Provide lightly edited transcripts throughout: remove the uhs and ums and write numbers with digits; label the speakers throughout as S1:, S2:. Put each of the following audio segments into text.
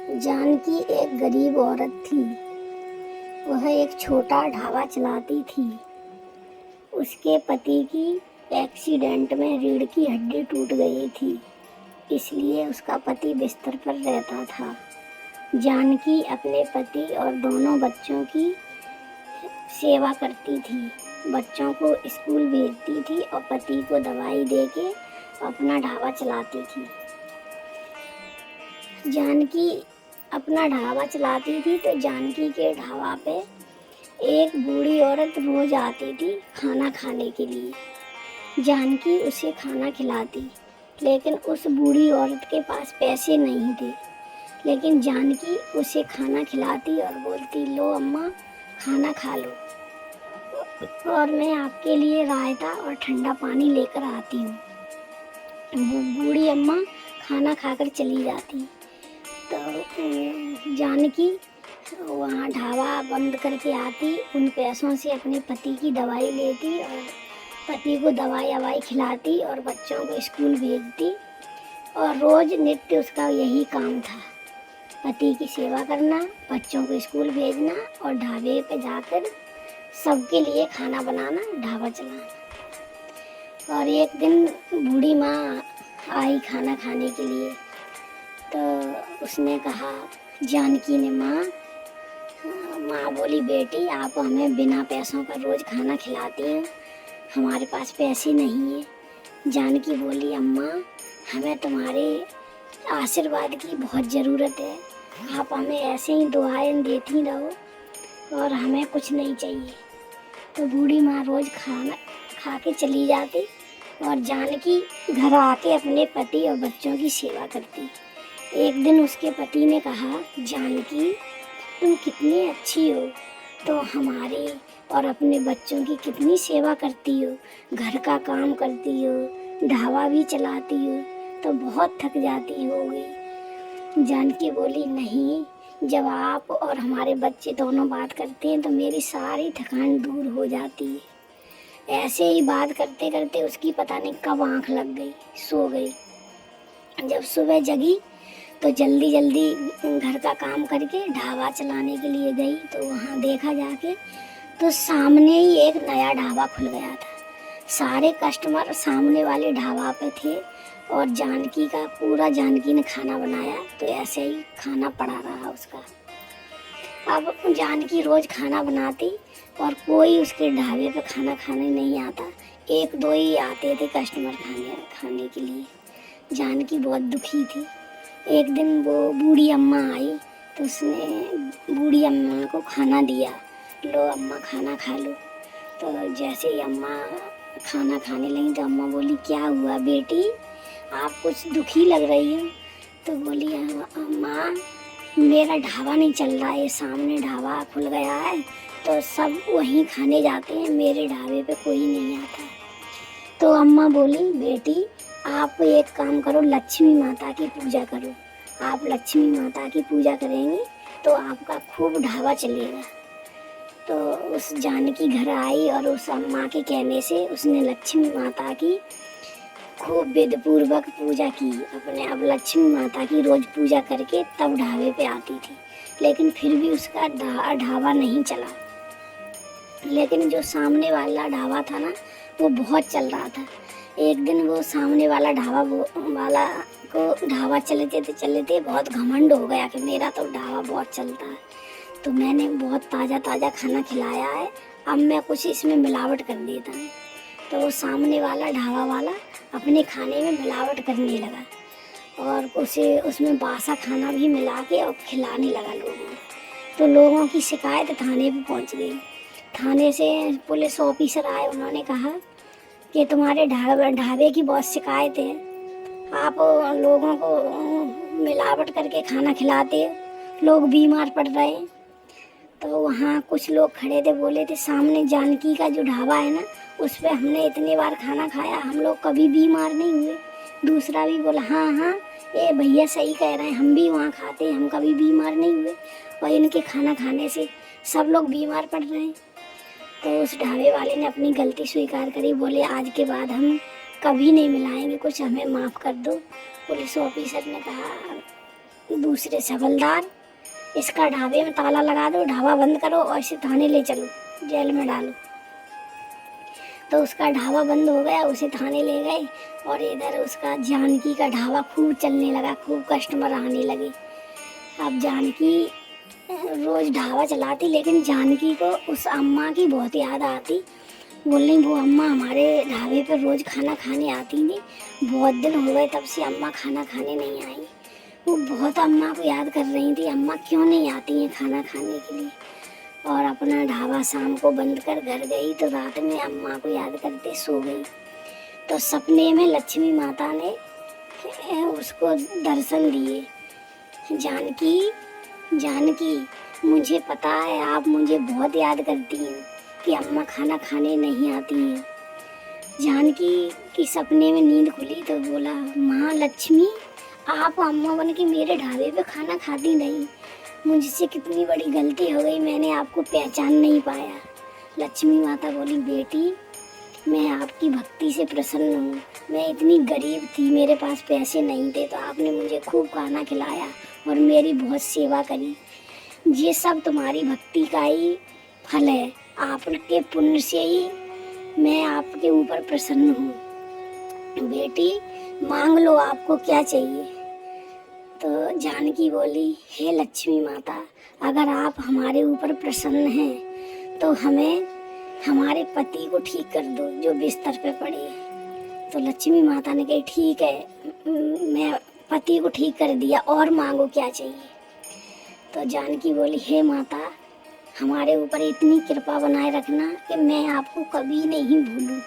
S1: जानकी एक गरीब औरत थी। वह एक छोटा ढाबा चलाती थी। उसके पति की एक्सीडेंट में रीढ़ की हड्डी टूट गई थी, इसलिए उसका पति बिस्तर पर रहता था। जानकी अपने पति और दोनों बच्चों की सेवा करती थी। बच्चों को स्कूल भेजती थी और पति को दवाई देके अपना ढाबा चलाती थी। जानकी अपना ढाबा चलाती थी तो जानकी के ढाबा पे एक बूढ़ी औरत रोज आती थी खाना खाने के लिए। जानकी उसे खाना खिलाती, लेकिन उस बूढ़ी औरत के पास पैसे नहीं थे। लेकिन जानकी उसे खाना खिलाती और बोलती, लो अम्मा, खाना खा लो और मैं आपके लिए रायता और ठंडा पानी लेकर आती हूँ। वो बूढ़ी अम्मा खाना खाकर चली जाती। तो जानकी वहाँ ढाबा बंद करके आती, उन पैसों से अपने पति की दवाई लेती और पति को दवाई खिलाती और बच्चों को स्कूल भेजती। और रोज़ नित्य उसका यही काम था, पति की सेवा करना, बच्चों को स्कूल भेजना और ढाबे पे जाकर सबके लिए खाना बनाना, ढाबा चलाना। और एक दिन बूढ़ी माँ आई खाना खाने के लिए, तो उसने कहा, जानकी ने माँ बोली, बेटी आप हमें बिना पैसों का रोज़ खाना खिलाती हैं, हमारे पास पैसे नहीं है। जानकी बोली, अम्मा हमें तुम्हारे आशीर्वाद की बहुत ज़रूरत है, आप हमें ऐसे ही दुआएं देती रहो और हमें कुछ नहीं चाहिए। तो बूढ़ी माँ रोज़ खाना खा के चली जाती और जानकी घर आके अपने पति और बच्चों की सेवा करती। एक दिन उसके पति ने कहा, जानकी तुम कितनी अच्छी हो, तो हमारी और अपने बच्चों की कितनी सेवा करती हो, घर का काम करती हो, ढाबा भी चलाती हो, तो बहुत थक जाती होगी। जानकी बोली, नहीं, जब आप और हमारे बच्चे दोनों बात करते हैं तो मेरी सारी थकान दूर हो जाती है। ऐसे ही बात करते करते उसकी पता नहीं कब आँख लग गई, सो गई। जब सुबह जगी तो जल्दी जल्दी घर का काम करके ढाबा चलाने के लिए गई, तो वहाँ देखा जाके तो सामने ही एक नया ढाबा खुल गया था। सारे कस्टमर सामने वाले ढाबा पे थे और जानकी ने खाना बनाया, तो ऐसे ही खाना पड़ा रहा उसका। अब जानकी रोज़ खाना बनाती और कोई उसके ढाबे पे खाना खाने नहीं आता, एक दो ही आते थे कस्टमर खाने के लिए। जानकी बहुत दुखी थी। एक दिन वो बूढ़ी अम्मा आई तो उसने बूढ़ी अम्मा को खाना दिया, लो अम्मा खाना खा लो। तो जैसे ही अम्मा खाना खाने लगी तो अम्मा बोली, क्या हुआ बेटी, आप कुछ दुखी लग रही हो। तो बोली, अम्मा मेरा ढाबा नहीं चल रहा है, सामने ढाबा खुल गया है तो सब वहीं खाने जाते हैं, मेरे ढाबे पे कोई नहीं आता। तो अम्मा बोली, बेटी आप एक काम करो, लक्ष्मी माता की पूजा करो। आप लक्ष्मी माता की पूजा करेंगी तो आपका खूब ढाबा चलेगा। तो उस जानकी घर आई और उस अम्मा के कहने से उसने लक्ष्मी माता की खूब विधि पूर्वक पूजा की। अपने अब लक्ष्मी माता की रोज़ पूजा करके तब ढाबे पे आती थी, लेकिन फिर भी उसका ढाबा नहीं चला। लेकिन जो सामने वाला ढाबा था ना, वो बहुत चल रहा था। एक दिन वो सामने वाला ढाबा चलते बहुत घमंड हो गया कि मेरा तो ढाबा बहुत चलता है, तो मैंने बहुत ताज़ा ताज़ा खाना खिलाया है, अब मैं कुछ इसमें मिलावट कर देता हूँ। तो वो सामने वाला ढाबा वाला अपने खाने में मिलावट करने लगा और उसमें बासा खाना भी मिला के और खिलाने लगा लोगों को। तो लोगों की शिकायत थाने पे पहुँच गई। थाने से पुलिस ऑफिसर आए, उन्होंने कहा कि तुम्हारे ढाबे की बहुत शिकायत है, आप लोगों को मिलावट करके खाना खिलाते हो, लोग बीमार पड़ रहे हैं। तो वहाँ कुछ लोग खड़े थे, बोले थे, सामने जानकी का जो ढाबा है ना, उस पर हमने इतने बार खाना खाया, हम लोग कभी बीमार नहीं हुए। दूसरा भी बोला, हाँ हाँ ये भैया सही कह रहे हैं, हम भी वहाँ खाते हैं, हम कभी बीमार नहीं हुए और इनके खाना खाने से सब लोग बीमार पड़ रहे हैं। तो उस ढाबे वाले ने अपनी गलती स्वीकार करी, बोले आज के बाद हम कभी नहीं मिलाएंगे कुछ, हमें माफ़ कर दो। पुलिस ऑफिसर ने कहा, दूसरे से हवलदार, इसका ढाबे में ताला लगा दो, ढाबा बंद करो और इसे थाने ले चलो, जेल में डालो। तो उसका ढाबा बंद हो गया, उसे थाने ले गए और इधर उसका जानकी का ढाबा खूब चलने लगा, खूब कस्टमर आने लगे। अब जानकी रोज़ ढाबा चलाती, लेकिन जानकी को उस अम्मा की बहुत याद आती। बोल रही वो अम्मा हमारे ढाबे पर रोज़ खाना खाने आती थी, बहुत दिन हो गए तब से अम्मा खाना खाने नहीं आई। वो बहुत अम्मा को याद कर रही थी, अम्मा क्यों नहीं आती हैं खाना खाने के लिए। और अपना ढाबा शाम को बंद कर घर गई तो रात में अम्मा को याद करते सो गई। तो सपने में लक्ष्मी माता ने उसको दर्शन दिए। जानकी, जानकी, मुझे पता है आप मुझे बहुत याद करती हैं कि अम्मा खाना खाने नहीं आती हैं। जानकी की सपने में नींद खुली तो बोला, माँ लक्ष्मी, आप अम्मा बन के मेरे ढाबे पे खाना खाती नहीं, मुझसे कितनी बड़ी गलती हो गई, मैंने आपको पहचान नहीं पाया। लक्ष्मी माता बोली, बेटी मैं आपकी भक्ति से प्रसन्न हूँ, मैं इतनी गरीब थी, मेरे पास पैसे नहीं थे, तो आपने मुझे खूब खाना खिलाया और मेरी बहुत सेवा करी। ये सब तुम्हारी भक्ति का ही फल है, आपके पुण्य से ही मैं आपके ऊपर प्रसन्न हूँ। बेटी मांग लो, आपको क्या चाहिए। तो जानकी बोली, हे लक्ष्मी माता, अगर आप हमारे ऊपर प्रसन्न हैं तो हमें हमारे पति को ठीक कर दो जो बिस्तर पे पड़े हैं। तो लक्ष्मी माता ने कही, ठीक है, मैं पति को ठीक कर दिया, और मांगो क्या चाहिए। तो जानकी बोली, हे माता, हमारे ऊपर इतनी कृपा बनाए रखना कि मैं आपको कभी नहीं भूलूं,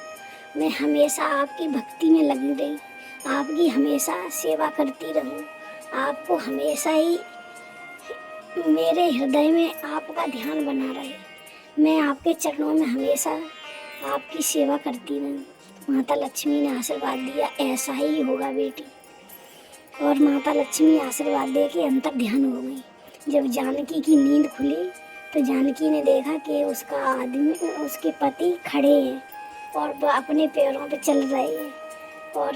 S1: मैं हमेशा आपकी भक्ति में लगी रही, आपकी हमेशा सेवा करती रहूं, आपको हमेशा ही मेरे हृदय में आपका ध्यान बना रहे, मैं आपके चरणों में हमेशा आपकी सेवा करती रहूं। माता लक्ष्मी ने आशीर्वाद दिया, ऐसा ही होगा बेटी। और माता लक्ष्मी आशीर्वाद दे के अंतर ध्यान हो गई। जब जानकी की नींद खुली तो जानकी ने देखा कि उसका आदमी, उसके पति खड़े हैं और वह अपने पैरों पे चल रहे हैं, और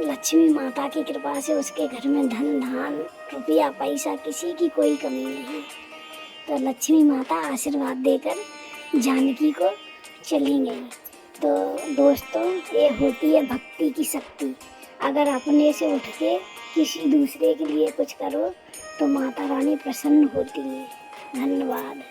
S1: लक्ष्मी माता की कृपा से उसके घर में धन धान रुपया पैसा किसी की कोई कमी नहीं। तो लक्ष्मी माता आशीर्वाद देकर जानकी को चली गई। तो दोस्तों, ये होती है भक्ति की शक्ति। अगर अपने से उठ के किसी दूसरे के लिए कुछ करो तो माता रानी प्रसन्न होती है। धन्यवाद।